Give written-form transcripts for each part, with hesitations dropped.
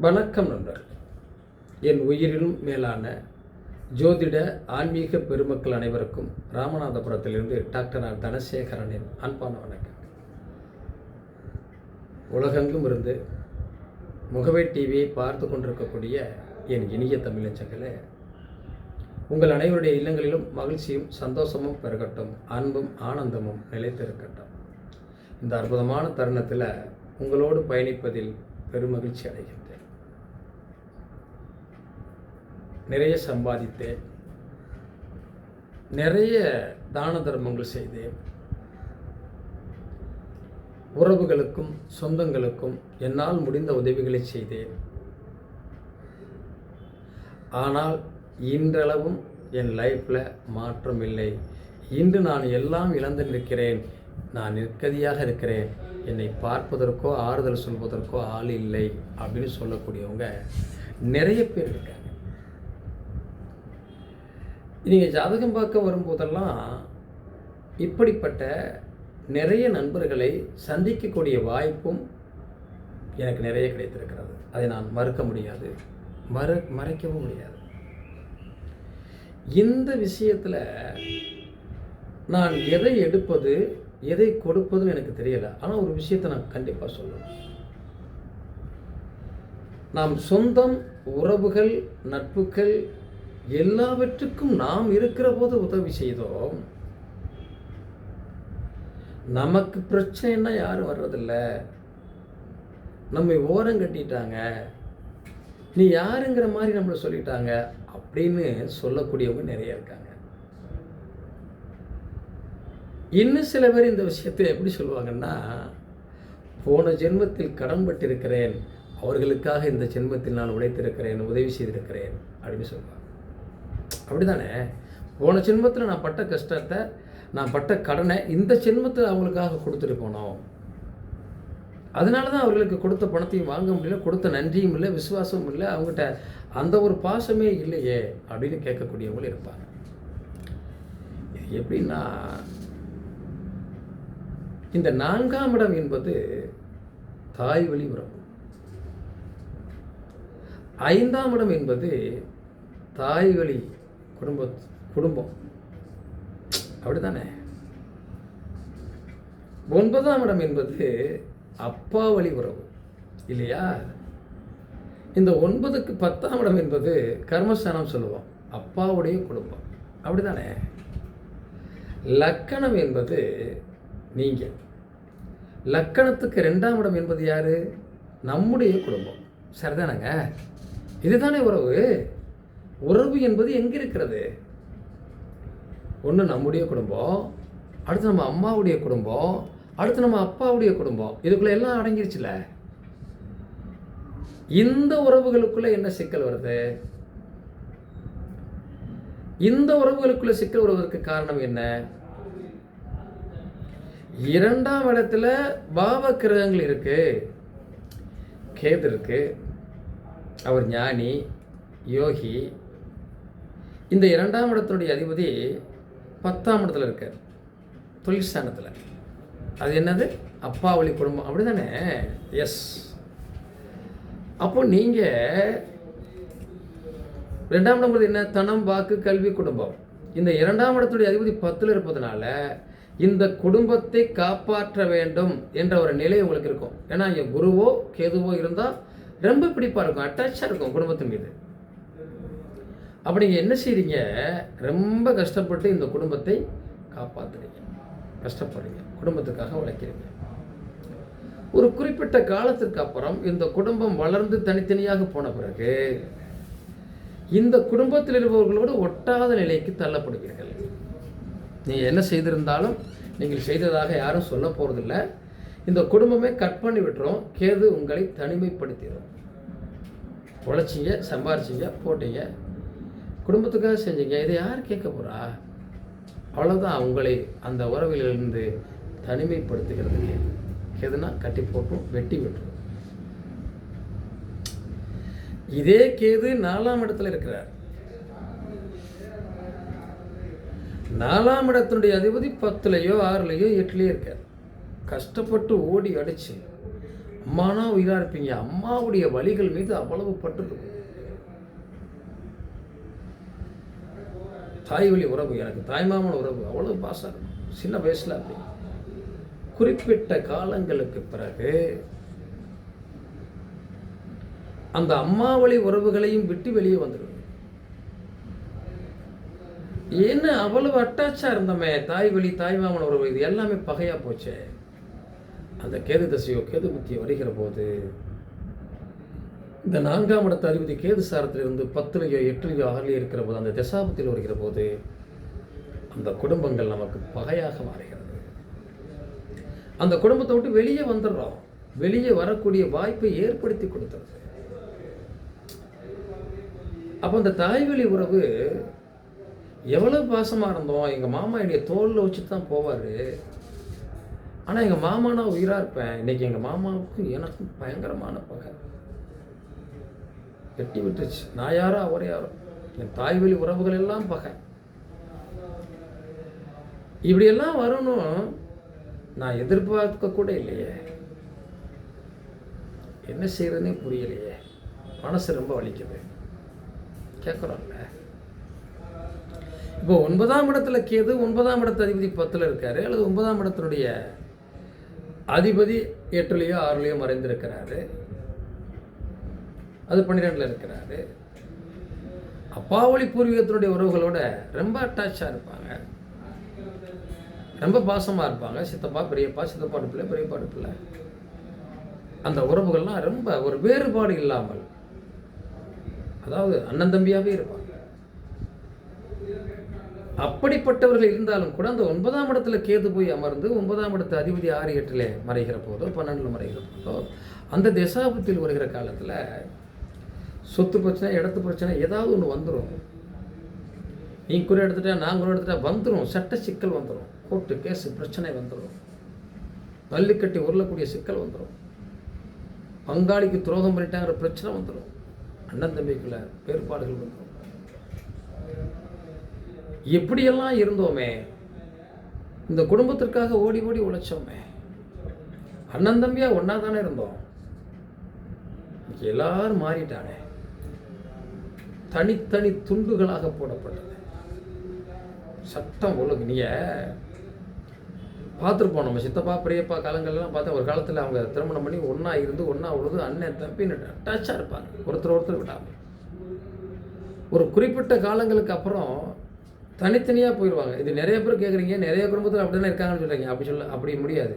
வணக்கம் நண்பர்கள். என் உயிரிலும் மேலான ஜோதிட ஆன்மீக பெருமக்கள் அனைவருக்கும் ராமநாதபுரத்திலிருந்து டாக்டர் ஆர் தனசேகரனின் அன்பான வணக்கம். உலகெங்கும் இருந்து முகவை டிவியை பார்த்து கொண்டிருக்கக்கூடிய என் இனிய தமிழச்சங்களே, உங்கள் அனைவருடைய இல்லங்களிலும் மகிழ்ச்சியும் சந்தோஷமும் பெருகட்டும், அன்பும் ஆனந்தமும் நிலைத்திருக்கட்டும். இந்த அற்புதமான தருணத்தில் உங்களோடு பயணிப்பதில் பெருமகிழ்ச்சி அடைகின்றேன். நிறைய சம்பாதித்தேன், நிறைய தான தர்மங்கள் செய்தேன், உறவுகளுக்கும் சொந்தங்களுக்கும் என்னால் முடிந்த உதவிகளை செய்தேன். ஆனால் இன்றளவும் என் லைஃப்பில் மாற்றம் இல்லை. இன்று நான் எல்லாம் இழந்து நிற்கிறேன், நான் நிற்கதியாக இருக்கிறேன், என்னை பார்ப்பதற்கோ ஆறுதல் சொல்வதற்கோ ஆள் இல்லை அப்படின்னு சொல்லக்கூடியவங்க நிறைய பேர் இருக்காங்க. நீங்கள் ஜாதகம் பார்க்க வரும்போதெல்லாம் இப்படிப்பட்ட நிறைய நண்பர்களை சந்திக்கக்கூடிய வாய்ப்பும் எனக்கு நிறைய கிடைத்திருக்கிறது. அதை நான் மறுக்க முடியாது, மறைக்கவும் முடியாது. இந்த விஷயத்தில் நான் எதை எடுப்பது எதை கொடுப்பதுன்னு எனக்கு தெரியலை. ஆனால் ஒரு விஷயத்தை நான் கண்டிப்பாக சொல்லணும். நாம் சொந்தம், உறவுகள், நட்புகள் எல்லாவற்றுக்கும் நாம் இருக்கிற போது உதவி செய்தோம். நமக்கு பிரச்சனைன்னா யாரும் வர்றதில்லை, நம்மை ஓரம் கட்டிட்டாங்க, நீ யாருங்கிற மாதிரி நம்மளை சொல்லிட்டாங்க அப்படின்னு சொல்லக்கூடியவங்க நிறைய இருக்காங்க. இன்னும் சில பேர் இந்த விஷயத்தை எப்படி சொல்லுவாங்கன்னா, போன ஜென்மத்தில் கடன்பட்டிருக்கிறேன், அவர்களுக்காக இந்த ஜென்மத்தில் நான் உழைத்திருக்கிறேன், உதவி செய்திருக்கிறேன் அப்படின்னு சொல்லுவாங்க. அப்படி தானே? போன ஜென்மத்தில் நான் பட்ட கஷ்டத்தை, நான் பட்ட கடனை இந்த ஜென்மத்தில் அவங்களுக்காக கொடுத்துட்டு போனோம். அதனால தான் அவர்களுக்கு கொடுத்த பணத்தையும் வாங்க முடியல, கொடுத்த நன்றியும் இல்லை, விசுவாசமும் இல்லை, அவங்ககிட்ட அந்த ஒரு பாசமே இல்லையே அப்படின்னு கேட்கக்கூடியவங்களும் இருப்பாங்க. இது எப்படின்னா, இந்த 4ஆம் இடம் என்பது தாய் வழி உறவு, 5ஆம் இடம் என்பது தாய் வழி குடும்பம், அப்படித்தானே? 9ஆம் இடம் என்பது அப்பா வழி உறவு, இல்லையா? இந்த 9க்கு 10ஆம் இடம் என்பது கர்மஸ்தானம் சொல்லுவோம், அப்பாவுடைய குடும்பம், அப்படித்தானே? லக்கணம் என்பது நீங்கள், லக்கணத்துக்கு 2ஆம் இடம் என்பது யாரு? நம்முடைய குடும்பம், சரிதானங்க? இதுதானே உறவு. உறவு என்பது எங்கே இருக்கிறது? ஒன்று நம்முடைய குடும்பம், அடுத்து நம்ம அம்மாவுடைய குடும்பம், அடுத்து நம்ம அப்பாவுடைய குடும்பம், இதுக்குள்ள எல்லாம் அடங்கிருச்சுல. இந்த உறவுகளுக்குள்ள என்ன சிக்கல் வருது? இந்த உறவுகளுக்குள்ள சிக்கல் வருவதற்கு காரணம் என்ன? 2ஆம் இடத்துல பாவ கிரகங்கள் இருக்கு. கேது இருக்கு, அவர் ஞானி யோகி. இந்த 2ஆம் இடத்துடைய அதிபதி 10ஆம் இடத்துல இருக்கார், தொழில் ஸ்தானத்தில். அது என்னது? அப்பா வழி குடும்பம், அப்படி தானே? எஸ். அப்போ நீங்கள் 2ஆம் இடம் என்ன? தனம், வாக்கு, கல்வி, குடும்பம். இந்த 2ஆம் இடத்துடைய அதிபதி 10ல் இருப்பதனால இந்த குடும்பத்தை காப்பாற்ற வேண்டும் என்ற ஒரு நிலை உங்களுக்கு இருக்கும். ஏன்னா இங்கே குருவோ கேதுவோ இருந்தால் ரொம்ப பிடிப்பாக இருக்கும், அட்டாச்சாக இருக்கும் குடும்பத்தின் மீது. அப்போ நீங்கள் என்ன செய்றீங்க? ரொம்ப கஷ்டப்பட்டு இந்த குடும்பத்தை காப்பாற்றுறீங்க, கஷ்டப்படுறீங்க, குடும்பத்துக்காக உழைக்கிறீங்க. ஒரு குறிப்பிட்ட காலத்திற்கு அப்புறம் இந்த குடும்பம் வளர்ந்து தனித்தனியாக போன பிறகு இந்த குடும்பத்தில் இருப்பவர்களோடு ஒட்டாத நிலைக்கு தள்ளப்படுவீர்கள். நீங்கள் என்ன செய்திருந்தாலும் நீங்கள் செய்ததாக யாரும் சொல்ல போகிறதில்ல. இந்த குடும்பமே கட் பண்ணி விட்டுரும். கேது உங்களை தனிமைப்படுத்திடும். உழைச்சிங்க, சம்பாரிச்சிங்க, போட்டீங்க, குடும்பத்துக்காக செஞ்சீங்க, இதை யார் கேட்க போகிறா? அவ்வளோதான். உங்களை அந்த உறவிலிருந்து தனிமைப்படுத்துகிறது கேது. கேதுனா கட்டி போட்டும் வெட்டி விட்டுரும். இதே கேது 4ஆம் இடத்துல இருக்கிறார். 4ஆம் இடத்தினுடைய அதிபதி 10லையோ 6லையோ 8லையோ இருக்கார். கஷ்டப்பட்டு ஓடி அடிச்சு அம்மானா உயிராக இருப்பீங்க. அம்மாவுடைய வழிகள் மீது அவ்வளவு பட்டுருக்கும். தாய் வழி உறவு, எனக்கு தாய்மாமன் உறவு அவ்வளவு பாசம் இருக்கும். சின்ன வயசில் அப்படி குறிப்பிட்ட காலங்களுக்கு பிறகு அந்த அம்மா வழி உறவுகளையும் விட்டு வெளியே வந்துடுது. என்ன அவ்வளவு அட்டாச்சா இருந்தோமே, தாய் வழி தாய்மாமன் உறவு, இது எல்லாமே பகையா போச்சே. அந்த கேது தசையோ கேது புத்தியோ வருகிற போது இந்த 4ஆம் இடத்து அதிபதி கேது சாரத்திலிருந்து 10லையோ 8லையோ 6லையோ இருக்கிற போது, அந்த தசாபத்தில் வருகிற போது அந்த குடும்பங்கள் நமக்கு பகையாக மாறுகிறது. அந்த குடும்பத்தை விட்டு வெளியே வந்துடுறோம். வெளியே வரக்கூடிய வாய்ப்பை ஏற்படுத்தி கொடுத்துருது. அப்போ அந்த தாய்வழி உறவு எவ்வளவு பாசமாக இருந்தோம். எங்கள் மாமா என்னுடைய தோளில் வச்சு தான் போவார். ஆனால் எங்கள் மாமானா உயிராக இருப்பேன். இன்னைக்கு எங்கள் மாமாவுக்கும் எனக்கும் பயங்கரமான பகை வெட்டி விட்டுருச்சு. நான் யாரோ அவரே யாரோ, என் தாய்வழி உறவுகள் எல்லாம் பகை. இப்படியெல்லாம் வரணும் நான் எதிர்பார்க்க கூட இல்லையே. என்ன செய்யறதுன்னே புரியலையே. மனசு ரொம்ப வலிக்குது. கேட்குறோம்ல. இப்போ 9ஆம் இடத்துல கேது, 9ஆம் இடத்து அதிபதி 10ல் இருக்காரு, அல்லது 9ஆம் இடத்தினுடைய அதிபதி 8லையோ 6லையோ மறைந்திருக்கிறாரு, அது 12ல் இருக்கிறாரு. அப்பாவளி பூர்வீகத்தினுடைய உறவுகளோட ரொம்ப அட்டாச்சாக இருப்பாங்க, ரொம்ப பாசமாக இருப்பாங்க. சித்தப்பா பெரியப்பா, சித்தப்பாடு பிள்ளை பெரியப்பாடு பிள்ளை, அந்த உறவுகள்லாம் ரொம்ப ஒரு வேறுபாடு இல்லாமல், அதாவது அண்ணன் தம்பியாகவே இருப்பாங்க. அப்படிப்பட்டவர்கள் இருந்தாலும் கூட அந்த 9ஆம் இடத்துல கேது போய் அமர்ந்து 9ஆம் இடத்து அதிபதி 6 8ல் மறைகிற போதோ 12ல் மறைகிற போதோ அந்த தசாபத்தில் வருகிற காலத்தில் சொத்து பிரச்சனை, இடத்து பிரச்சனை ஏதாவது ஒன்று வந்துடும். நீ குறை எடுத்துட்டா, நான் குறை எடுத்துட்டா வந்துடும். சட்ட சிக்கல் வந்துடும். கோர்ட்டு கேஸு பிரச்சனை வந்துடும். பள்ளிக்கட்டி உருளக்கூடிய சிக்கல் வந்துடும். பங்காளிக்கு துரோகம் பண்ணிட்டாங்கிற பிரச்சனை வந்துடும். அண்ணன் தம்பிக்குள்ள வேறுபாடுகள் வந்துடும். எப்படியெல்லாம் இருந்தோமே, இந்த குடும்பத்திற்காக ஓடி ஓடி உழைச்சோமே, அண்ணன் தம்பியா ஒன்னா தானே இருந்தோம். எல்லாரும் மாறிட்டானே, தனித்தனி துண்டுகளாக போடப்பட்டது. சட்டம் ஒழுங்கு நீங்க பார்த்துருப்போம். நம்ம சித்தப்பா பெரியப்பா காலங்கள்லாம் பார்த்தா ஒரு காலத்தில் அவங்க திருமணம் பண்ணி ஒன்றா இருந்து ஒன்றா உழுது அண்ணன் தம்பின்னு அட்டாச்சாக இருப்பாங்க, ஒருத்தர் விடாமல். ஒரு குறிப்பிட்ட காலங்களுக்கு அப்புறம் தனித்தனியாக போயிடுவாங்க. இது நிறைய பேர் கேட்குறீங்க, நிறைய குடும்பத்தில் அப்படி தானே இருக்காங்கன்னு சொல்கிறீங்க. அப்படி முடியாது.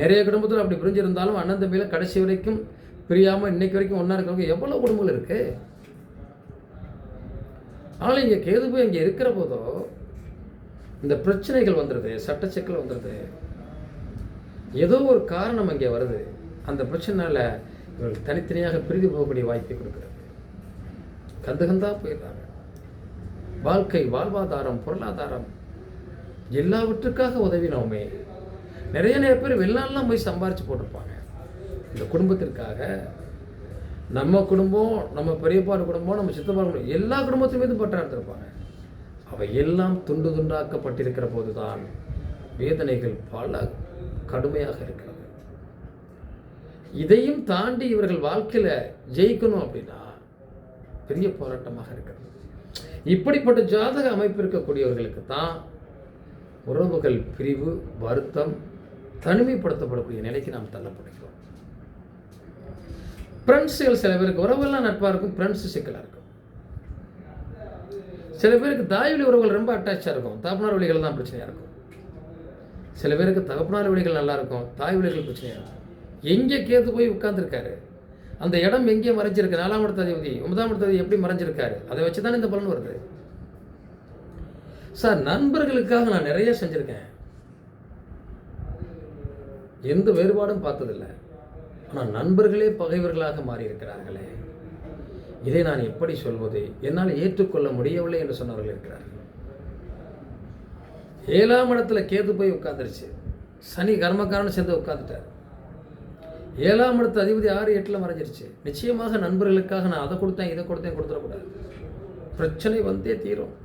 நிறைய குடும்பத்தில் அப்படி பிரிஞ்சிருந்தாலும் அண்ணன் தம்பியில் கடைசி வரைக்கும் பிரியாமல் இன்னைக்கு வரைக்கும் ஒன்றா இருக்கிறவங்க எவ்வளோ குடும்பங்கள் இருக்குது. ஆனால் இங்கே கேது போய் இங்கே இருக்கிற போதோ இந்த பிரச்சனைகள் வந்துடுது, சட்ட சிக்கல் வந்துடுது. ஏதோ ஒரு காரணம் அங்கே வருது. அந்த பிரச்சனைனால இவர்கள் தனித்தனியாக பிரிந்து போகக்கூடிய வாய்ப்பை கொடுக்குறது. கந்தா போயிடுறாங்க. வாழ்க்கை, வாழ்வாதாரம், பொருளாதாரம் எல்லாவற்றுக்காக உதவினோமே. நிறைய பேர் வெளிநாடுலாம் போய் சம்பாரிச்சு போட்டிருப்பாங்க இந்த குடும்பத்திற்காக. நம்ம குடும்பம், நம்ம பெரியப்பாடு குடும்பம், நம்ம சித்தப்பா குடும்பம், எல்லா குடும்பத்தின் மீது பற்ற எடுத்திருப்பாங்க. அவை எல்லாம் துண்டு துண்டாக்கப்பட்டிருக்கிற போதுதான் வேதனைகள் பல கடுமையாக இருக்கிறது. இதையும் தாண்டி இவர்கள் வாழ்க்கையில் ஜெயிக்கணும் அப்படின்னா பெரிய போராட்டமாக இருக்கிறது. இப்படிப்பட்ட ஜாதக அமைப்பு இருக்கக்கூடியவர்களுக்கு தான் உறவுகள் பிரிவு, வருத்தம், தனிமைப்படுத்தப்படக்கூடிய நிலைக்கு நாம் தள்ளப்படுகிறோம். ஃப்ரெண்ட்ஸுகள் சில பேருக்கு உறவுகள்லாம் நட்பாக இருக்கும், ஃப்ரெண்ட்ஸு சிக்கலாக இருக்கும். சில பேருக்கு தாய்வழி உறவுகள் ரொம்ப அட்டாச்சாக இருக்கும், தகப்பனார் வழிகள் தான் பிரச்சனையாக இருக்கும். சில பேருக்கு தகப்பனார் வழிகள் நல்லா இருக்கும், தாய் வழிகள் பிரச்சனையாக இருக்கும். எங்கே கேது போய் உட்கார்ந்துருக்காரு, அந்த இடம் எங்கே மறைஞ்சிருக்கு, 4ஆம் இடத்து அதிபதி 9ஆம் இடத்து அதிபதி எப்படி மறைஞ்சிருக்காரு, அதை வச்சு தானே இந்த பலன் வருது. சார், நண்பர்களுக்காக நான் நிறைய செஞ்சுருக்கேன், எந்த வேறுபாடும் பார்த்ததில்லை. ஆனால் நண்பர்களே பகைவர்களாக மாறி இருக்கிறார்களே, இதை நான் எப்படி சொல்வது, என்னால் ஏற்றுக்கொள்ள முடியவில்லை என்று சொன்னவர்கள் இருக்கிறார்கள். 7ஆம் இடத்துல கேது போய் உட்கார்ந்துருச்சு, சனி கர்மக்காரன் சேர்ந்து உட்கார்ந்துட்டார். 7ஆம் இடத்து அதிபதி 6 8ல் மறைஞ்சிருச்சு. நிச்சயமாக நண்பர்களுக்காக நான் அதை கொடுத்தேன் இதை கொடுத்தேன் கொடுத்துடக்கூடாது. பிரச்சனை வந்தே தீரும்.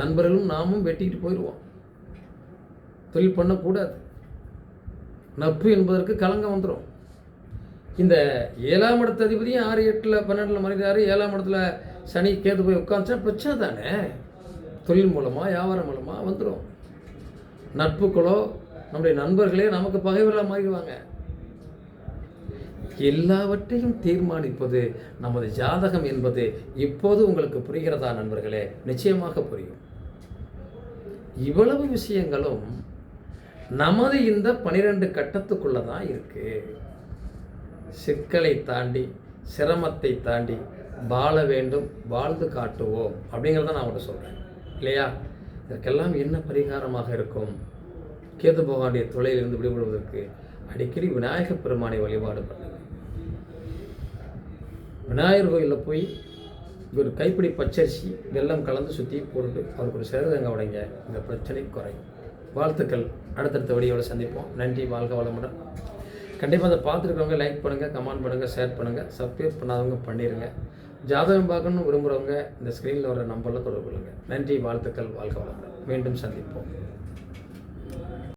நண்பர்களும் நாமும் வெட்டிக்கிட்டு போயிடுவோம். தொழில் பண்ணக்கூடாது. நட்பு என்பதற்கு களங்கம் வந்துடும். இந்த 7ஆம் இடத்து அதிபதியும் 6, 8, 12 மறைகிறாரு. 7ஆம் இடத்துல சனி கேது போய் உட்காந்துச்சா பிரச்சனை தானே. தொழில் மூலமாக வியாபாரம் மூலமாக வந்துடும். நட்புகளோ நம்முடைய நண்பர்களே நமக்கு பகைவர்களாக மாறிடுவாங்க. எல்லாவற்றையும் தீர்மானிப்பது நமது ஜாதகம் என்பது இப்போது உங்களுக்கு புரிகிறதா நண்பர்களே? நிச்சயமாக புரியும். இவ்வளவு விஷயங்களும் நமது இந்த 12 கட்டத்துக்குள்ளே தான் இருக்கு. சிக்கலை தாண்டி சிரமத்தை தாண்டி வாழ வேண்டும், வாழ்ந்து காட்டுவோம் அப்படிங்கிறத நான் உங்கள்கிட்ட சொல்கிறேன் இல்லையா? இதற்கெல்லாம் என்ன பரிகாரமாக இருக்கும்? கேது பகவானுடைய தொல்லையிலிருந்து விடுபடுவதற்கு அடிக்கடி விநாயகப் பெருமானை வழிபாடு பண்ணுங்க. விநாயகர் கோயிலில் போய் ஒரு கைப்பிடி பச்சரிசி வெல்லம் கலந்து சுற்றி போட்டு அவருக்கு ஒரு சேருதங்க உடைங்க, இந்த பிரச்சனை குறையும். வாழ்த்துக்கள். அடுத்தடுத்த வீடியோவில் சந்திப்போம். நன்றி. வாழ்க வளமுடன். கண்டிப்பாக அதை பார்த்துருக்கவங்க லைக் பண்ணுங்கள், கமெண்ட் பண்ணுங்கள், ஷேர் பண்ணுங்கள். சப்ஸ்கிரைப் பண்ணாதவங்க பண்ணிடுங்க. ஜாதகம் பார்க்கணும்னு விரும்புகிறவங்க இந்த ஸ்க்ரீனில் வர நம்பரில் தொடர்பு கொள்ளுங்கள். நன்றி. வாழ்த்துக்கள். வாழ்க வளமுடன். மீண்டும் சந்திப்போம்.